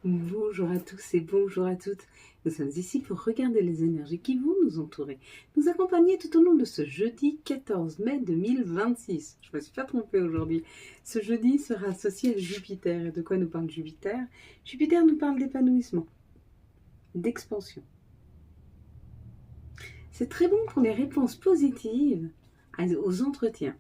Bonjour à tous et bonjour à toutes. Nous sommes ici pour regarder les énergies qui vont nous entourer, nous accompagner tout au long de ce jeudi 14 mai 2026. Je ne me suis pas trompée aujourd'hui. Ce jeudi sera associé à Jupiter. Et de quoi nous parle Jupiter? Jupiter nous parle d'épanouissement, d'expansion. C'est très bon pour les réponses positives aux entretiens.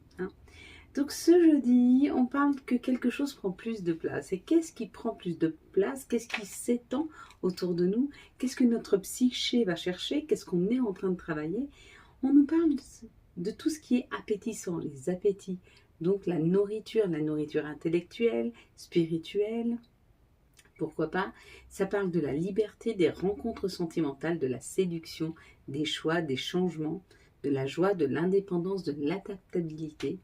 Donc ce jeudi, on parle que quelque chose prend plus de place. Et qu'est-ce qui prend plus de place? Qu'est-ce qui s'étend autour de nous? Qu'est-ce que notre psyché va chercher? Qu'est-ce qu'on est en train de travailler? On nous parle de tout ce qui est appétissant, les appétits. Donc la nourriture intellectuelle, spirituelle, pourquoi pas. Ça parle de la liberté, des rencontres sentimentales, de la séduction, des choix, des changements, de la joie, de l'indépendance, de l'adaptabilité,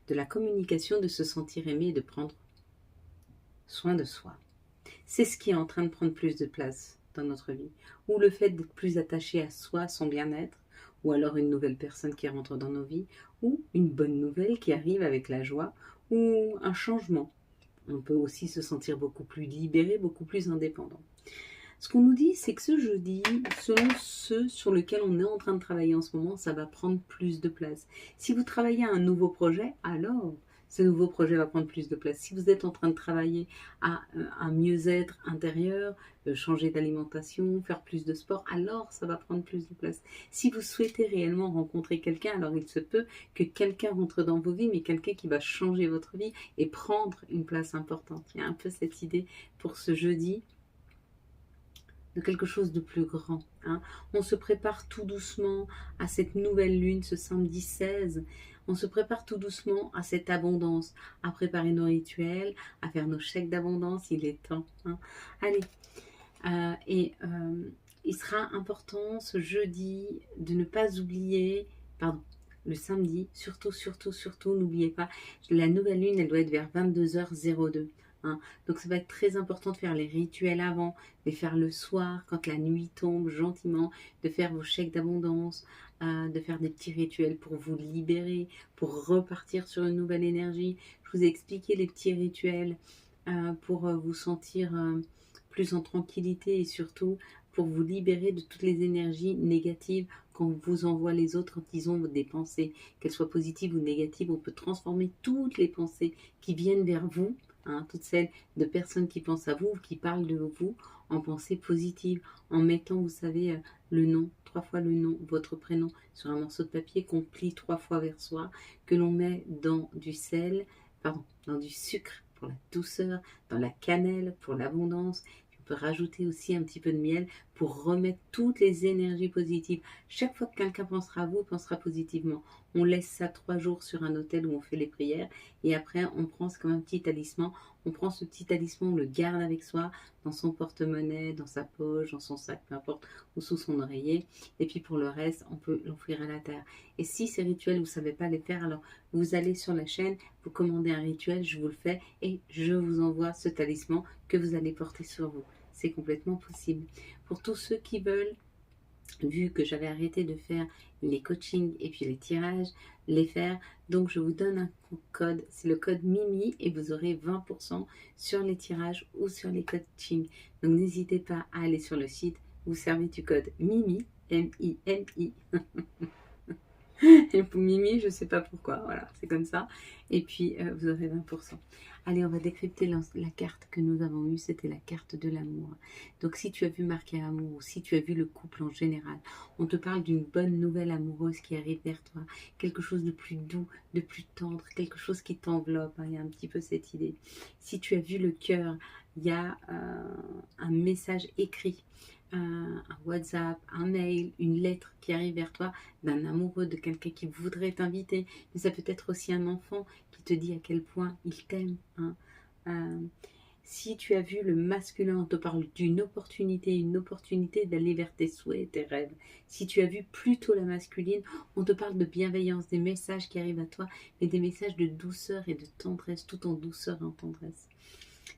de la communication, de se sentir aimé et de prendre soin de soi. C'est ce qui est en train de prendre plus de place dans notre vie. Ou le fait d'être plus attaché à soi, à son bien-être, ou alors une nouvelle personne qui rentre dans nos vies, ou une bonne nouvelle qui arrive avec la joie, ou un changement. On peut aussi se sentir beaucoup plus libéré, beaucoup plus indépendant. Ce qu'on nous dit, c'est que ce jeudi, selon ce sur lequel on est en train de travailler en ce moment, ça va prendre plus de place. Si vous travaillez à un nouveau projet, alors ce nouveau projet va prendre plus de place. Si vous êtes en train de travailler à un mieux-être intérieur, changer d'alimentation, faire plus de sport, alors ça va prendre plus de place. Si vous souhaitez réellement rencontrer quelqu'un, alors il se peut que quelqu'un rentre dans vos vies, mais quelqu'un qui va changer votre vie et prendre une place importante. Il y a un peu cette idée pour ce jeudi de quelque chose de plus grand. On se prépare tout doucement à cette nouvelle lune, ce samedi 16. On se prépare tout doucement à cette abondance, à préparer nos rituels, à faire nos chèques d'abondance. Il est temps. Allez. Il sera important ce jeudi de ne pas oublier, le samedi, surtout, n'oubliez pas, la nouvelle lune, elle doit être vers 22h02. Donc ça va être très important de faire les rituels avant, de les faire le soir, quand la nuit tombe gentiment, de faire vos chèques d'abondance, de faire des petits rituels pour vous libérer, pour repartir sur une nouvelle énergie. Je vous ai expliqué les petits rituels pour vous sentir plus en tranquillité et surtout pour vous libérer de toutes les énergies négatives qu'on vous envoie les autres quand ils ont des pensées, qu'elles soient positives ou négatives. On peut transformer toutes les pensées qui viennent vers vous, toutes celles de personnes qui pensent à vous ou qui parlent de vous, en pensées positives, en mettant, vous savez, le nom, 3 fois le nom, votre prénom, sur un morceau de papier qu'on plie 3 fois vers soi, que l'on met dans du sel, dans du sucre pour la douceur, dans la cannelle pour l'abondance. On peut rajouter aussi un petit peu de miel pour remettre toutes les énergies positives. Chaque fois que quelqu'un pensera à vous, pensera positivement. On laisse ça 3 jours sur un autel où on fait les prières et après on prend, c'est comme un petit talisman, on prend ce petit talisman, on le garde avec soi dans son porte-monnaie, dans sa poche, dans son sac, peu importe, ou sous son oreiller. Et puis pour le reste, on peut l'offrir à la terre. Et si ces rituels, vous ne savez pas les faire, alors vous allez sur la chaîne, vous commandez un rituel, je vous le fais et je vous envoie ce talisman que vous allez porter sur vous. C'est complètement possible. Pour tous ceux qui veulent, vu que j'avais arrêté de faire les coachings et puis les tirages, les faire, donc je vous donne un code, c'est le code MIMI et vous aurez 20% sur les tirages ou sur les coachings. Donc n'hésitez pas à aller sur le site, vous servez du code MIMI, M-I-M-I. Et pour Mimi, je ne sais pas pourquoi, voilà, c'est comme ça. Et puis, vous aurez 20%. Allez, on va décrypter la carte que nous avons eue, c'était la carte de l'amour. Donc, si tu as vu marquer amour, ou si tu as vu le couple en général, on te parle d'une bonne nouvelle amoureuse qui arrive vers toi, quelque chose de plus doux, de plus tendre, quelque chose qui t'enveloppe, il y a un petit peu cette idée. Si tu as vu le cœur, il y a un message écrit, un WhatsApp, un mail, une lettre qui arrive vers toi d'un amoureux, de quelqu'un qui voudrait t'inviter. Mais ça peut être aussi un enfant qui te dit à quel point il t'aime. Si tu as vu le masculin, on te parle d'une opportunité, une opportunité d'aller vers tes souhaits, tes rêves. Si tu as vu plutôt la masculine, on te parle de bienveillance, des messages qui arrivent à toi, mais des messages de douceur et de tendresse, tout en douceur et en tendresse.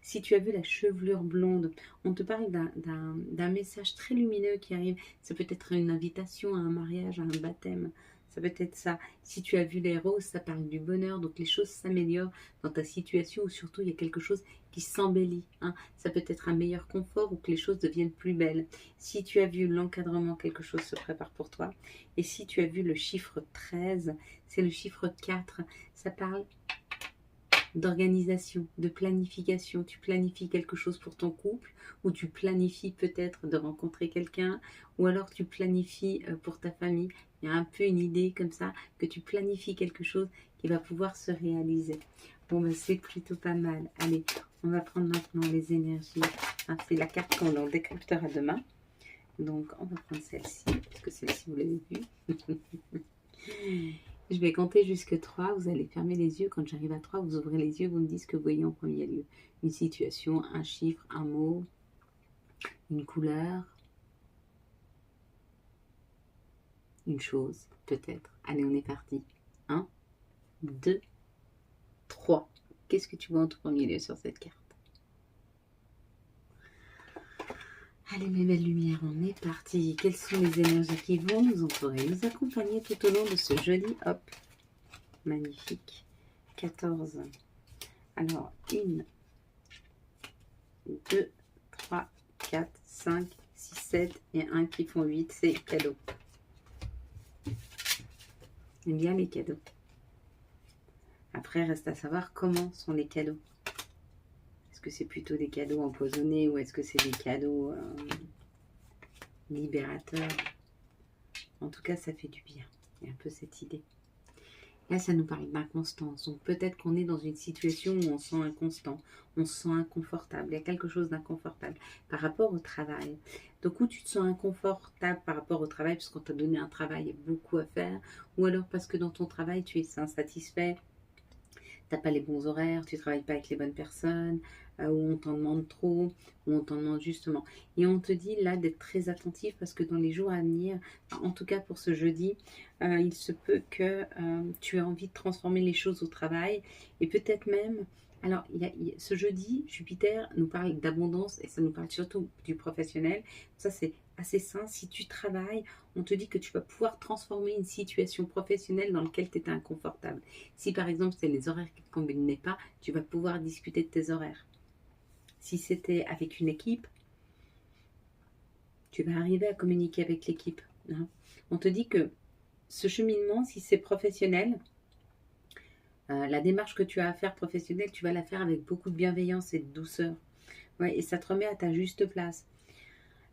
Si tu as vu la chevelure blonde, on te parle d'un message très lumineux qui arrive. Ça peut être une invitation à un mariage, à un baptême. Ça peut être ça. Si tu as vu les roses, ça parle du bonheur. Donc les choses s'améliorent dans ta situation ou surtout il y a quelque chose qui s'embellit. Hein. Ça peut être un meilleur confort ou que les choses deviennent plus belles. Si tu as vu l'encadrement, quelque chose se prépare pour toi. Et si tu as vu le chiffre 13, c'est le chiffre 4. Ça parle d'organisation, de planification. Tu planifies quelque chose pour ton couple ou tu planifies peut-être de rencontrer quelqu'un ou alors tu planifies pour ta famille. Il y a un peu une idée comme ça que tu planifies quelque chose qui va pouvoir se réaliser. Bon, ben, c'est plutôt pas mal. Allez, on va prendre maintenant les énergies. Hein, c'est la carte qu'on décryptera demain. Donc, on va prendre celle-ci, parce que celle-ci, vous l'avez vue. Je vais compter jusque 3, vous allez fermer les yeux. Quand j'arrive à 3, vous ouvrez les yeux, vous me dites ce que vous voyez en premier lieu. Une situation, un chiffre, un mot, une couleur, une chose, peut-être. Allez, on est parti. 1, 2, 3. Qu'est-ce que tu vois en tout premier lieu sur cette carte? Allez, mes belles lumières, on est parti. Quelles sont les énergies qui vont nous entourer, nous accompagner tout au long de ce joli, hop, magnifique, 14. Alors, 1, 2, 3, 4, 5, 6, 7 et 1 qui font 8, c'est cadeau. J'aime bien les cadeaux. Après, reste à savoir comment sont les cadeaux. Est-ce que c'est plutôt des cadeaux empoisonnés ou est-ce que c'est des cadeaux libérateurs? En tout cas, ça fait du bien. Il y a un peu cette idée. Là, ça nous parle d'inconstance. Donc, peut-être qu'on est dans une situation où on se sent inconstant, on se sent inconfortable. Il y a quelque chose d'inconfortable par rapport au travail. Donc, où tu te sens inconfortable par rapport au travail, parce qu'on t'a donné un travail, il y a beaucoup à faire, ou alors parce que dans ton travail, tu es insatisfait, tu n'as pas les bons horaires, tu ne travailles pas avec les bonnes personnes, où on t'en demande trop, où on t'en demande justement. Et on te dit là d'être très attentif parce que dans les jours à venir, en tout cas pour ce jeudi, il se peut que tu aies envie de transformer les choses au travail et peut-être même... Alors, ce jeudi, Jupiter nous parle d'abondance et ça nous parle surtout du professionnel. Ça, c'est assez sain. Si tu travailles, on te dit que tu vas pouvoir transformer une situation professionnelle dans laquelle tu étais inconfortable. Si par exemple, c'est les horaires qui ne te convenaient pas, tu vas pouvoir discuter de tes horaires. Si c'était avec une équipe, tu vas arriver à communiquer avec l'équipe. Hein. On te dit que ce cheminement, si c'est professionnel, la démarche que tu as à faire professionnelle, tu vas la faire avec beaucoup de bienveillance et de douceur. Ouais, et ça te remet à ta juste place.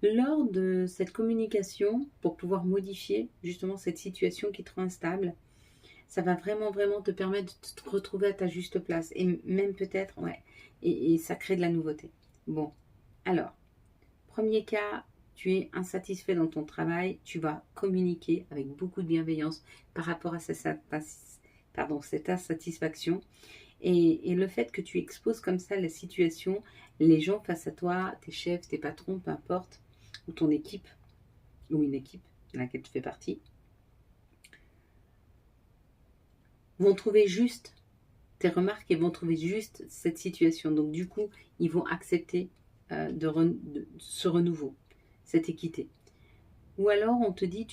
Lors de cette communication, pour pouvoir modifier justement cette situation qui te rend instable, ça va vraiment, vraiment te permettre de te retrouver à ta juste place. Et même peut-être, ouais, et ça crée de la nouveauté. Bon, alors, premier cas, tu es insatisfait dans ton travail, tu vas communiquer avec beaucoup de bienveillance par rapport à cette insatisfaction. Et le fait que tu exposes comme ça la situation, les gens face à toi, tes chefs, tes patrons, peu importe, ou ton équipe, ou une équipe dans laquelle tu fais partie, vont trouver juste tes remarques et vont trouver juste cette situation. Donc du coup, ils vont accepter ce renouveau, cette équité. Ou alors on te dit,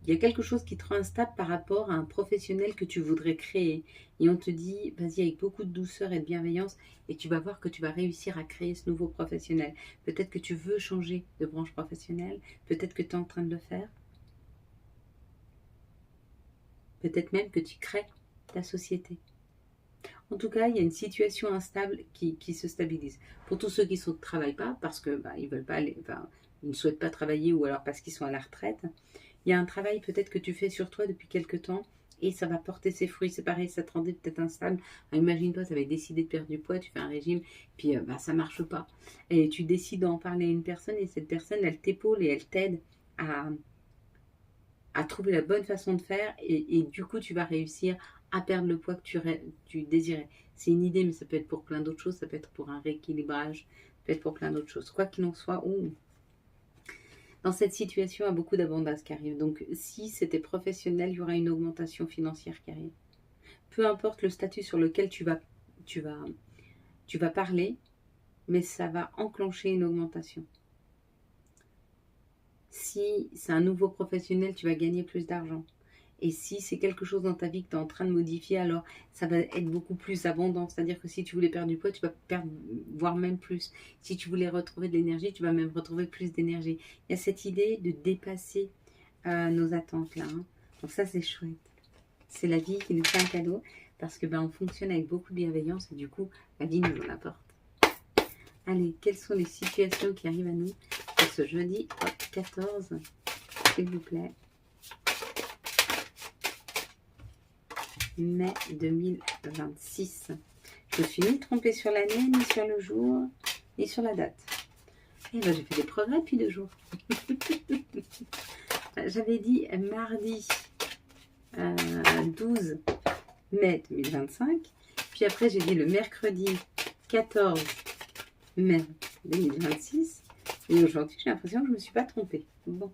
il y a quelque chose qui te rend instable par rapport à un professionnel que tu voudrais créer. Et on te dit, vas-y avec beaucoup de douceur et de bienveillance et tu vas voir que tu vas réussir à créer ce nouveau professionnel. Peut-être que tu veux changer de branche professionnelle, peut-être que tu es en train de le faire. Peut-être même que tu crées ta société. En tout cas, il y a une situation instable qui se stabilise. Pour tous ceux qui ne travaillent pas, parce que ils veulent pas ils ne souhaitent pas travailler ou alors parce qu'ils sont à la retraite, il y a un travail peut-être que tu fais sur toi depuis quelque temps et ça va porter ses fruits. C'est pareil, ça te rendait peut-être instable. Imagine-toi, tu avais décidé de perdre du poids, tu fais un régime, puis ça ne marche pas. Et tu décides d'en parler à une personne et cette personne, elle t'épaule et elle t'aide à trouver la bonne façon de faire et du coup, tu vas réussir à perdre le poids que tu désirais. C'est une idée, mais ça peut être pour plein d'autres choses. Ça peut être pour un rééquilibrage, ça peut être pour plein d'autres choses. Quoi qu'il en soit, dans cette situation, il y a beaucoup d'abondance qui arrive. Donc, si c'était professionnel, il y aura une augmentation financière qui arrive. Peu importe le statut sur lequel tu vas parler, mais ça va enclencher une augmentation. Si c'est un nouveau professionnel, tu vas gagner plus d'argent. Et si c'est quelque chose dans ta vie que tu es en train de modifier, alors ça va être beaucoup plus abondant. C'est-à-dire que si tu voulais perdre du poids, tu vas perdre, voire même plus. Si tu voulais retrouver de l'énergie, tu vas même retrouver plus d'énergie. Il y a cette idée de dépasser nos attentes là. Hein. Donc ça, c'est chouette. C'est la vie qui nous fait un cadeau parce que on fonctionne avec beaucoup de bienveillance et du coup, la vie nous en apporte. Allez, quelles sont les situations qui arrivent à nous pour ce jeudi 14, s'il vous plaît. Mai 2026. Je ne me suis ni trompée sur l'année, ni sur le jour, ni sur la date. Et j'ai fait des progrès depuis 2 jours. J'avais dit mardi 12 mai 2025. Puis après, j'ai dit le mercredi 14 mai 2026. Et aujourd'hui, j'ai l'impression que je ne me suis pas trompée. Bon.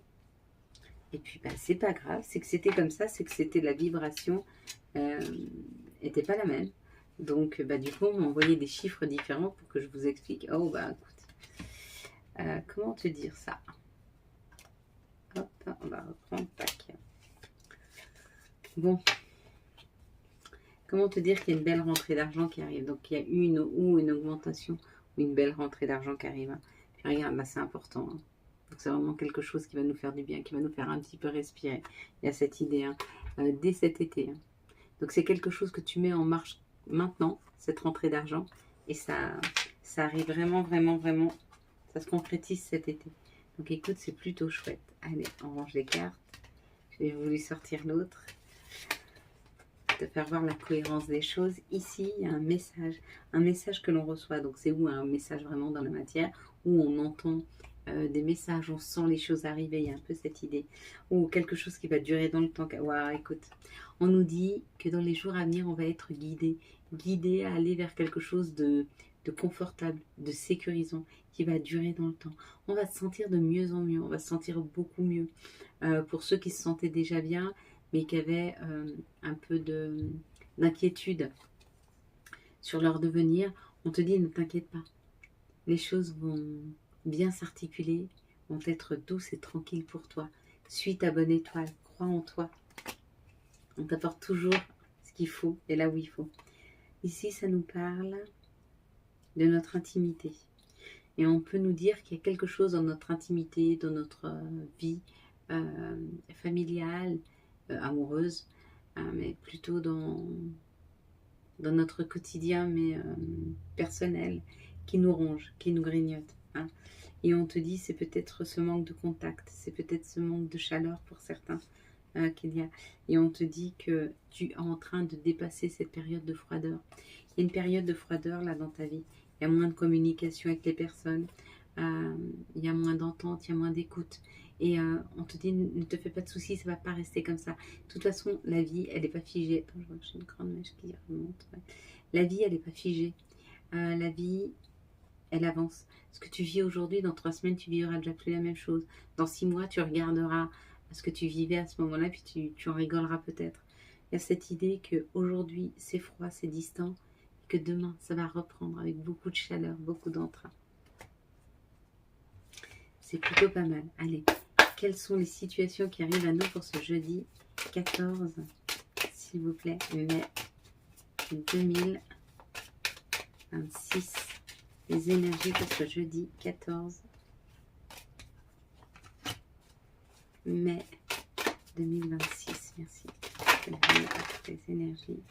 Et puis, c'est pas grave. C'est que c'était comme ça. C'est que c'était la vibration n'était pas la même. Donc, du coup, on m'a envoyé des chiffres différents pour que je vous explique. Oh, écoute. Comment te dire ça? Hop, on va reprendre. Tac. Bon. Comment te dire qu'il y a une belle rentrée d'argent qui arrive? Donc, il y a une augmentation ou une belle rentrée d'argent qui arrive. Puis, regarde, là, c'est important. Hein. Donc, c'est vraiment quelque chose qui va nous faire du bien, qui va nous faire un petit peu respirer. Il y a cette idée, hein, dès cet été. Hein. Donc, c'est quelque chose que tu mets en marche maintenant, cette rentrée d'argent. Et ça arrive vraiment, vraiment, vraiment. Ça se concrétise cet été. Donc, écoute, c'est plutôt chouette. Allez, on range les cartes. J'ai voulu sortir l'autre. Te faire voir la cohérence des choses. Ici, il y a un message que l'on reçoit. Donc, c'est où un message vraiment dans la matière, où on entend des messages, on sent les choses arriver. Il y a un peu cette idée. Ou quelque chose qui va durer dans le temps. Waouh, écoute, on nous dit que dans les jours à venir, on va être guidé à aller vers quelque chose de confortable, de sécurisant, qui va durer dans le temps. On va se sentir de mieux en mieux, on va se sentir beaucoup mieux. Pour ceux qui se sentaient déjà bien, mais qui avaient un peu d'inquiétude sur leur devenir, on te dit ne t'inquiète pas. Les choses vont bien s'articuler, vont être douces et tranquilles pour toi. Suis ta bonne étoile, crois en toi. On t'apporte toujours ce qu'il faut et là où il faut. Ici, ça nous parle de notre intimité. Et on peut nous dire qu'il y a quelque chose dans notre intimité, dans notre vie familiale, amoureuse, mais plutôt dans notre quotidien, mais personnel, qui nous ronge, qui nous grignote. Hein. Et on te dit, c'est peut-être ce manque de contact, c'est peut-être ce manque de chaleur pour certains qu'il y a. Et on te dit que tu es en train de dépasser cette période de froideur. Il y a une période de froideur là dans ta vie. Il y a moins de communication avec les personnes, il y a moins d'entente, il y a moins d'écoute. Et on te dit, ne te fais pas de soucis, ça ne va pas rester comme ça. De toute façon, la vie, elle n'est pas figée. Attends, je vois que j'ai une grande mèche qui remonte. Ouais. La vie, elle n'est pas figée. La vie, elle avance. Ce que tu vis aujourd'hui, dans 3 semaines, tu vivras déjà plus la même chose. Dans 6 mois, tu regarderas ce que tu vivais à ce moment-là, puis tu en rigoleras peut-être. Il y a cette idée qu'aujourd'hui, c'est froid, c'est distant, et que demain, ça va reprendre avec beaucoup de chaleur, beaucoup d'entrain. C'est plutôt pas mal. Allez, quelles sont les situations qui arrivent à nous pour ce jeudi 14, s'il vous plaît, mai 2026. Les énergies pour ce jeudi 14 mai 2026. Merci. Les énergies.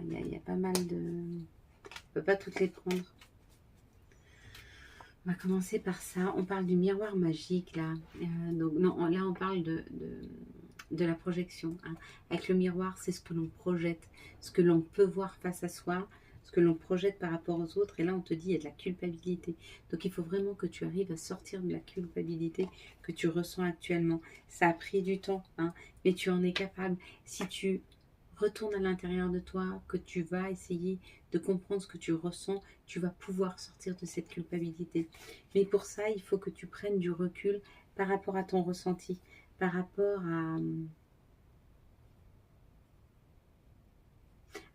Il y a pas mal de... On ne peut pas toutes les prendre. On va commencer par ça. On parle du miroir magique là. Donc non, là on parle de la projection. Hein. Avec le miroir, c'est ce que l'on projette, ce que l'on peut voir face à soi, ce que l'on projette par rapport aux autres. Et là, on te dit, il y a de la culpabilité. Donc, il faut vraiment que tu arrives à sortir de la culpabilité que tu ressens actuellement. Ça a pris du temps, hein, mais tu en es capable. Si tu retournes à l'intérieur de toi, que tu vas essayer de comprendre ce que tu ressens, tu vas pouvoir sortir de cette culpabilité. Mais pour ça, il faut que tu prennes du recul par rapport à ton ressenti, par rapport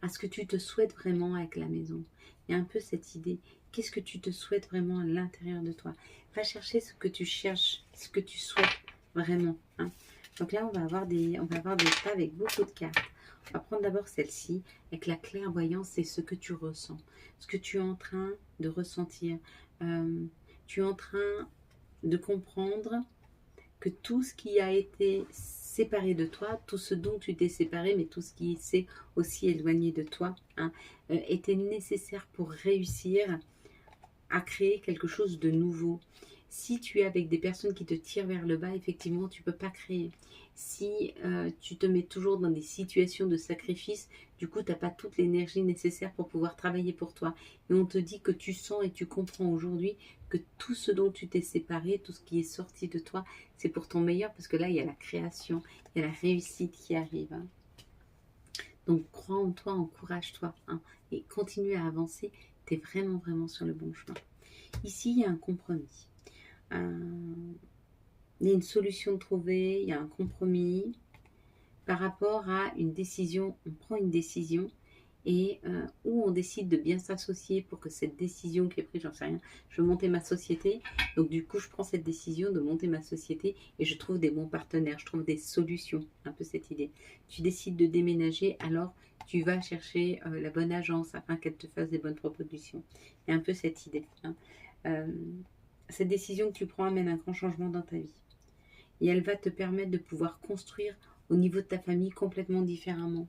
à ce que tu te souhaites vraiment avec la maison. Il y a un peu cette idée, qu'est-ce que tu te souhaites vraiment à l'intérieur de toi? Va chercher ce que tu cherches, ce que tu souhaites vraiment. Hein. Donc là, on va avoir des tas avec beaucoup de cartes. On va prendre d'abord celle-ci. Avec la clairvoyance, c'est ce que tu ressens. Ce que tu es en train de ressentir. Tu es en train de comprendre que tout ce qui a été séparé de toi, tout ce dont tu t'es séparé, mais tout ce qui s'est aussi éloigné de toi, hein, était nécessaire pour réussir à créer quelque chose de nouveau. Si tu es avec des personnes qui te tirent vers le bas, effectivement, tu ne peux pas créer. Si tu te mets toujours dans des situations de sacrifice, du coup, tu n'as pas toute l'énergie nécessaire pour pouvoir travailler pour toi. Et on te dit que tu sens et tu comprends aujourd'hui que tout ce dont tu t'es séparé, tout ce qui est sorti de toi, c'est pour ton meilleur, parce que là, il y a la création, il y a la réussite qui arrive. Hein. Donc, crois en toi, encourage-toi, hein, et continue à avancer. Tu es vraiment, vraiment sur le bon chemin. Ici, il y a un compromis. Il y a une solution trouvée, il y a un compromis par rapport à une décision. On prend une décision et où on décide de bien s'associer pour que cette décision qui est prise, j'en sais rien, je veux monter ma société, donc du coup je prends cette décision de monter ma société et je trouve des bons partenaires, je trouve des solutions, un peu cette idée. Tu décides de déménager, alors tu vas chercher la bonne agence afin qu'elle te fasse des bonnes propositions. Il y a un peu cette idée. Hein. Cette décision que tu prends amène un grand changement dans ta vie. Et elle va te permettre de pouvoir construire au niveau de ta famille complètement différemment.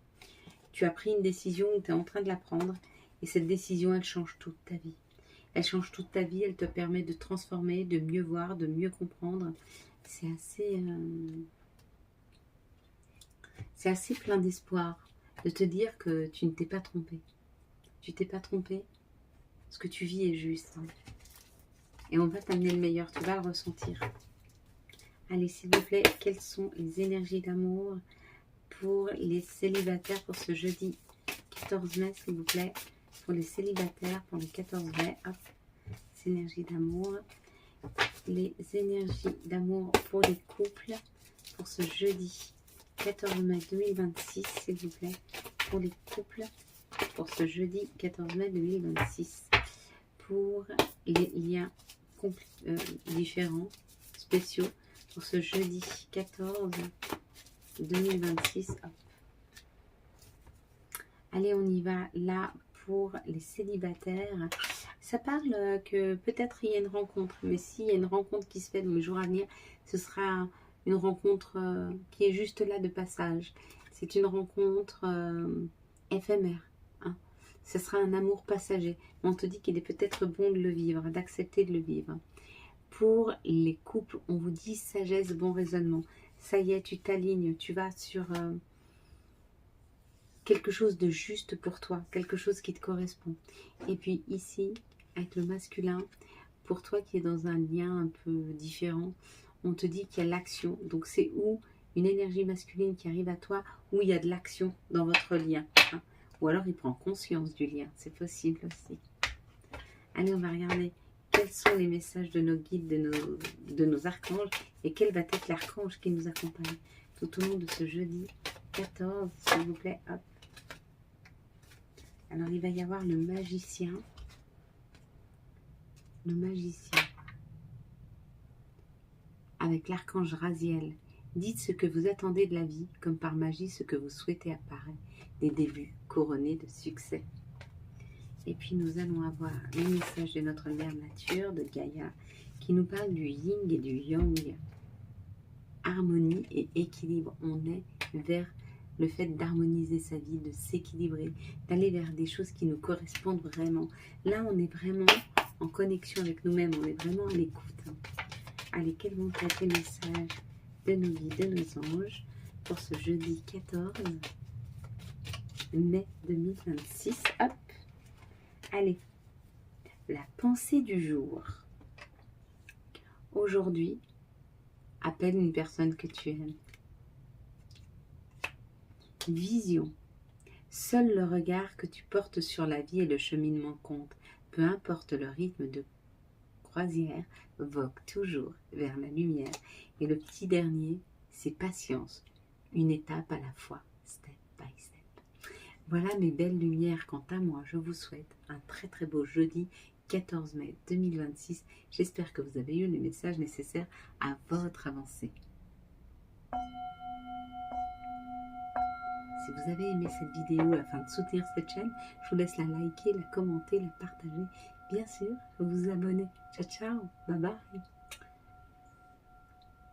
Tu as pris une décision ou tu es en train de la prendre et cette décision, elle change toute ta vie. Elle change toute ta vie, elle te permet de transformer, de mieux voir, de mieux comprendre. C'est assez plein d'espoir de te dire que tu ne t'es pas trompé. Tu t'es pas trompé. Ce que tu vis est juste. Hein. Et on va t'amener le meilleur, tu vas le ressentir. Allez, s'il vous plaît, quelles sont les énergies d'amour pour les célibataires pour ce jeudi 14 mai, s'il vous plaît. Pour les célibataires, pour le 14 mai. Hop, les énergies d'amour. Les énergies d'amour pour les couples pour ce jeudi 14 mai 2026, s'il vous plaît. Pour les couples pour ce jeudi 14 mai 2026. Pour les liens différents, spéciaux, pour ce jeudi 14 2026. Hop. Allez, on y va. Là, pour les célibataires, ça parle que peut-être il y a une rencontre, mais s'il y a une rencontre qui se fait dans les jours à venir, ce sera une rencontre qui est juste là de passage. C'est une rencontre éphémère. Hein. Ce sera un amour passager. On te dit qu'il est peut-être bon de le vivre, d'accepter de le vivre. Pour les couples, on vous dit sagesse, bon raisonnement. Ça y est, tu t'alignes, tu vas sur quelque chose de juste pour toi, quelque chose qui te correspond. Et puis ici, avec le masculin, pour toi qui est dans un lien un peu différent, on te dit qu'il y a l'action. Donc c'est où une énergie masculine qui arrive à toi, où il y a de l'action dans votre lien. Hein. Ou alors il prend conscience du lien, c'est possible aussi. Allez, on va regarder quels sont les messages de nos guides, de nos archanges, et quel va être l'archange qui nous accompagne tout au long de ce jeudi 14, s'il vous plaît. Hop. Alors, il va y avoir le magicien. Le magicien. Avec l'archange Raziel. Dites ce que vous attendez de la vie, comme par magie, ce que vous souhaitez apparaît. Des débuts couronnés de succès. Et puis, nous allons avoir le message de notre mère nature, de Gaïa, qui nous parle du yin et du yang. Harmonie et équilibre. On est vers le fait d'harmoniser sa vie, de s'équilibrer, d'aller vers des choses qui nous correspondent vraiment. Là, on est vraiment en connexion avec nous-mêmes, on est vraiment à l'écoute. Allez, quels vont être les messages de nos guides, de nos anges pour ce jeudi 14 mai 2026. Hop. Allez, la pensée du jour. Aujourd'hui, appelle une personne que tu aimes. Vision. Seul le regard que tu portes sur la vie et le cheminement compte. Peu importe le rythme de croisière, vogue toujours vers la lumière. Et le petit dernier, c'est patience. Une étape à la fois, step by step. Voilà mes belles lumières. Quant à moi, je vous souhaite un très très beau jeudi 14 mai 2026. J'espère que vous avez eu les messages nécessaires à votre avancée. Si vous avez aimé cette vidéo afin de soutenir cette chaîne, je vous laisse la liker, la commenter, la partager. Bien sûr, vous vous abonner. Ciao, ciao, bye bye.